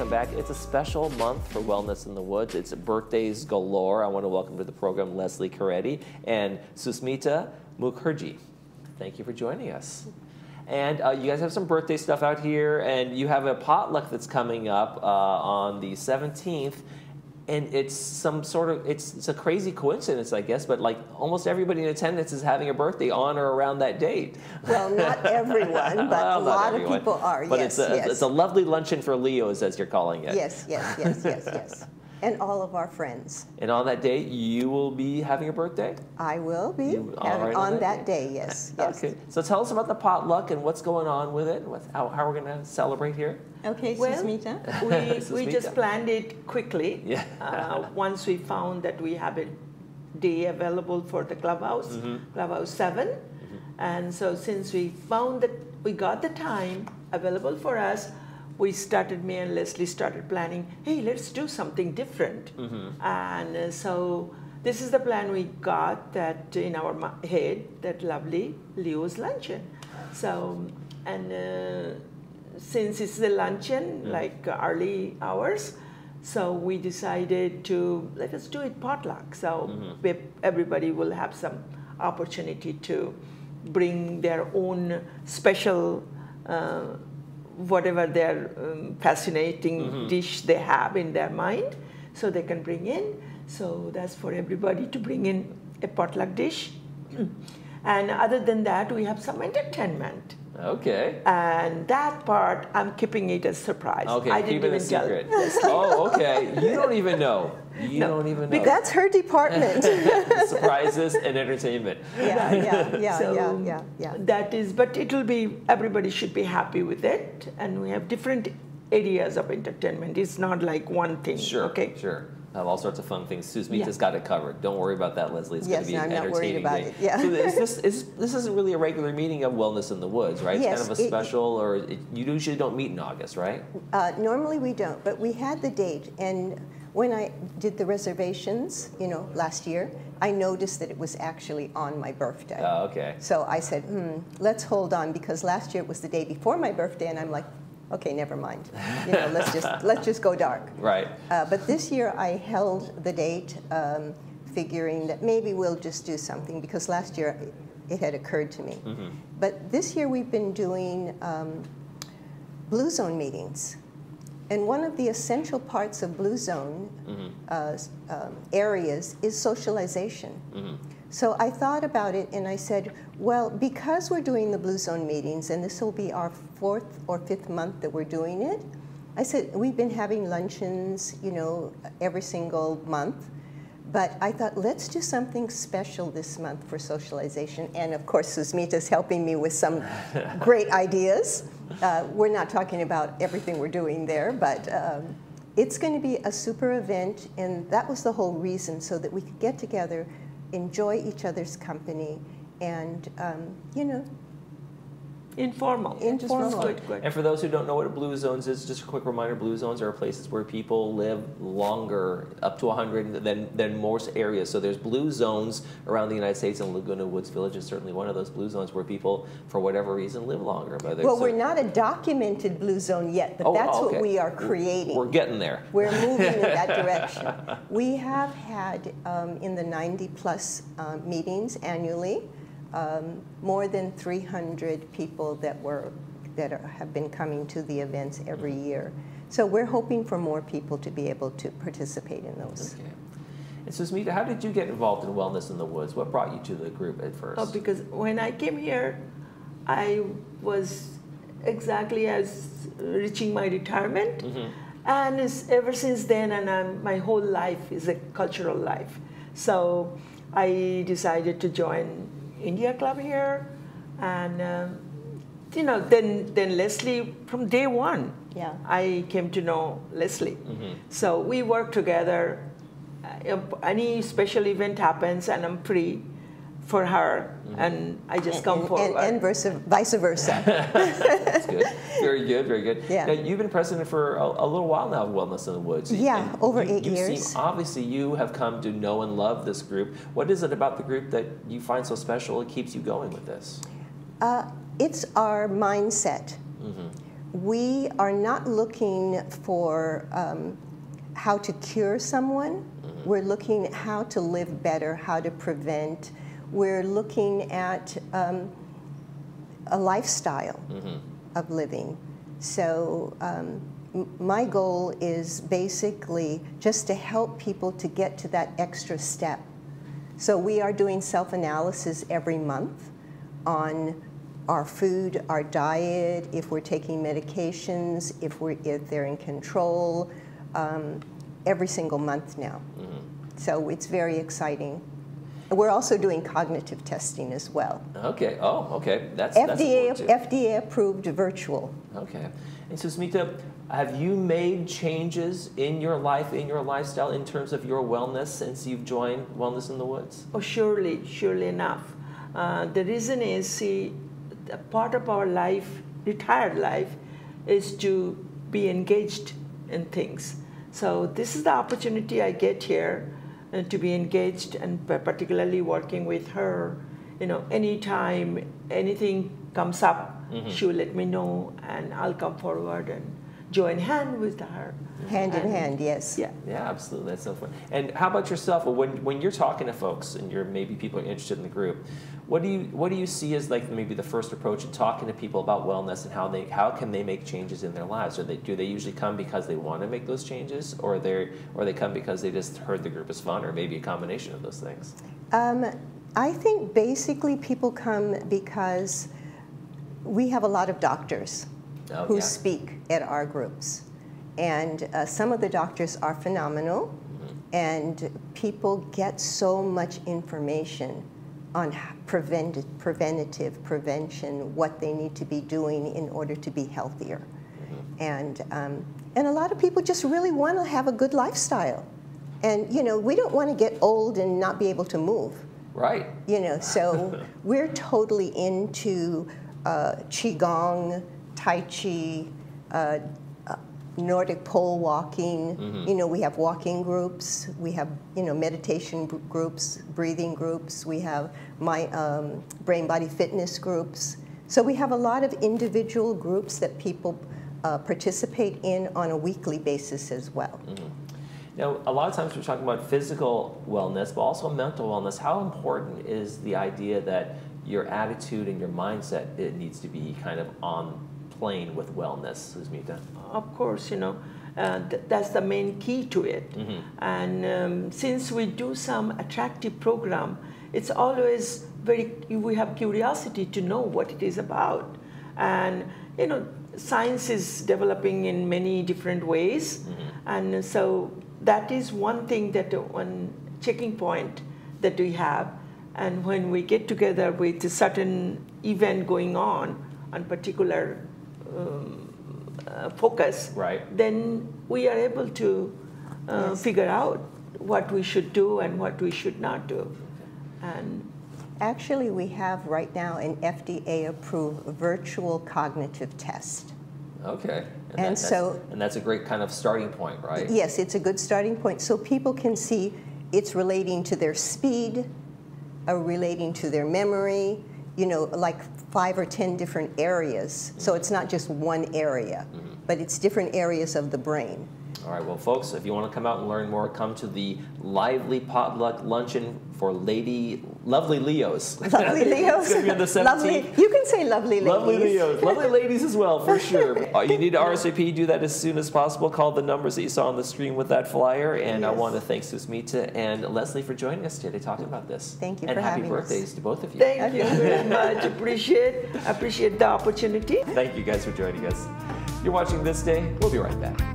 welcome back. It's a special month for Wellness in the Woods. It's birthdays galore. I want to welcome to the program Leslie Coretti and Susmita Mukherjee. Thank you for joining us. And you guys have some birthday stuff out here, and you have a potluck that's coming up on the 17th. And it's some sort of, it's a crazy coincidence, I guess, but like almost everybody in attendance is having a birthday on or around that date. Well, not everyone, but well, a lot of people are, but yes, it's a lovely luncheon for Leos, as you're calling it. Yes, yes, yes, yes, yes. And all of our friends. And on that day, you will be having a birthday? I will be on that day, yes, yes. Okay, so tell us about the potluck and what's going on with it, how we're going to celebrate here. Okay, well, Susmita? we just planned it quickly. Yeah. Once we found that we have a day available for the clubhouse, Clubhouse 7. And so since we found that we got the time available for us, me and Leslie started planning, hey, let's do something different. And so this is the plan we got that in our head, that lovely Leo's luncheon. So, and since it's the luncheon, like early hours, so we decided to, let us do it potluck. So everybody will have some opportunity to bring their own special whatever their fascinating dish they have in their mind, so they can bring in. So that's for everybody to bring in a potluck dish. And other than that, we have some entertainment. Okay. And that part, I'm keeping it a surprise. Okay, I didn't even tell secret. Oh, okay. You don't even know. You don't even know. That's her department. Surprises and entertainment. Yeah. That is, but it will be, everybody should be happy with it. And we have different areas of entertainment. It's not like one thing. Sure, okay? Sure. Have all sorts of fun things. Susmita's got it covered. Don't worry about that, Leslie. It's going to be an entertaining day. Yeah. So this isn't really a regular meeting of Wellness in the Woods, right? Yes, it's kind of a special, or you usually don't meet in August, right? Normally we don't, but we had the date. And when I did the reservations, last year, I noticed that it was actually on my birthday. Oh, okay. So I said, let's hold on, because last year it was the day before my birthday, and I'm like, okay, never mind. Let's just go dark. Right. But this year I held the date, figuring that maybe we'll just do something, because last year it had occurred to me. But this year we've been doing Blue Zone meetings. And one of the essential parts of Blue Zone areas is socialization. So I thought about it and I said, well, because we're doing the Blue Zone meetings, and this will be our 4th or 5th month that we're doing it, I said, we've been having luncheons, every single month. But I thought, let's do something special this month for socialization. And of course, Susmita's helping me with some great ideas. We're not talking about everything we're doing there, but it's going to be a super event. And that was the whole reason, so that we could get together, enjoy each other's company, and, Informal. Good. And for those who don't know what Blue Zones is, just a quick reminder, Blue Zones are places where people live longer, up to 100 than most areas. So there's Blue Zones around the United States, and Laguna Woods Village is certainly one of those Blue Zones where people, for whatever reason, live longer. We're not a documented Blue Zone yet, but that's what we are creating. We're getting there. We're moving in that direction. We have had, in the 90-plus meetings annually, more than 300 people that have been coming to the events every year. So we're hoping for more people to be able to participate in those. Okay. And Susmita, how did you get involved in Wellness in the Woods? What brought you to the group at first? Oh, because when I came here, I was exactly as reaching my retirement. And ever since then, and my whole life is a cultural life. So I decided to join India Club here, and then Leslie, from day one, I came to know Leslie. So we work together. Any special event happens, and I'm free for her, and I just come forward. And vice versa. That's good. Very good, very good. Yeah. Now, you've been president for a little while now of Wellness in the Woods. Yeah, over 8 years. Obviously, you have come to know and love this group. What is it about the group that you find so special? It keeps you going with this? It's our mindset. we are not looking for how to cure someone. We're looking at how to live better, how to prevent. We're looking at a lifestyle of living. So my goal is basically just to help people to get to that extra step. So we are doing self-analysis every month on our food, our diet, if we're taking medications, if they're in control, every single month now. So it's very exciting. We're also doing cognitive testing as well. Okay. Oh, okay. That's FDA approved virtual. Okay. And Susmita, have you made changes in your life, in your lifestyle, in terms of your wellness since you've joined Wellness in the Woods? Oh, surely enough. The reason is, see, a part of our life, retired life, is to be engaged in things. So this is the opportunity I get here to be engaged, and particularly working with her. You know, anytime anything comes up, she'll let me know, and I'll come forward and join hand with her. Hand in hand, yes. Yeah. Yeah, absolutely. That's so fun. And how about yourself? When you're talking to folks, and maybe people are interested in the group, what do you see as like maybe the first approach in talking to people about wellness, and how can they make changes in their lives? Or do they usually come because they want to make those changes, or they come because they just heard the group is fun, or maybe a combination of those things? I think basically people come because we have a lot of doctors who speak at our groups. And some of the doctors are phenomenal, and people get so much information on prevention, what they need to be doing in order to be healthier. And a lot of people just really want to have a good lifestyle. And, you know, we don't want to get old and not be able to move. Right. You know, so we're totally into Qigong, Tai Chi, Nordic pole walking. You know, we have walking groups, we have, you know, meditation groups, breathing groups, we have my brain body fitness groups. So we have a lot of individual groups that people participate in on a weekly basis as well. Now, a lot of times we're talking about physical wellness, but also mental wellness. How important is the idea that your attitude and your mindset, it needs to be kind of on plane with wellness, Susmita? Of course, you know, that's the main key to it. And since we do some attractive program, it's always we have curiosity to know what it is about. And, you know, science is developing in many different ways. And so that is one thing, one checking point that we have. And when we get together with a certain event going on particular focus, then we are able to figure out what we should do and what we should not do. And actually, we have right now an FDA-approved virtual cognitive test. Okay. And that's a great kind of starting point, right? Yes, it's a good starting point. So people can see it's relating to their speed, relating to their memory, you know, like 5 or 10 different areas. So it's not just one area, but it's different areas of the brain. All right, well, folks, if you want to come out and learn more, come to the lively potluck luncheon for lovely Leos. Lovely Leos. It's going to be on the 17th. Lovely, you can say lovely ladies. Lovely Leos. Lovely ladies as well, for sure. You need to RSVP, do that as soon as possible. Call the numbers that you saw on the screen with that flyer. And I want to thank Susmita and Leslie for joining us today talking about this. Thank you for having us. And happy birthdays to both of you. Thank you very much. Appreciate the opportunity. Thank you guys for joining us. You're watching This Day. We'll be right back.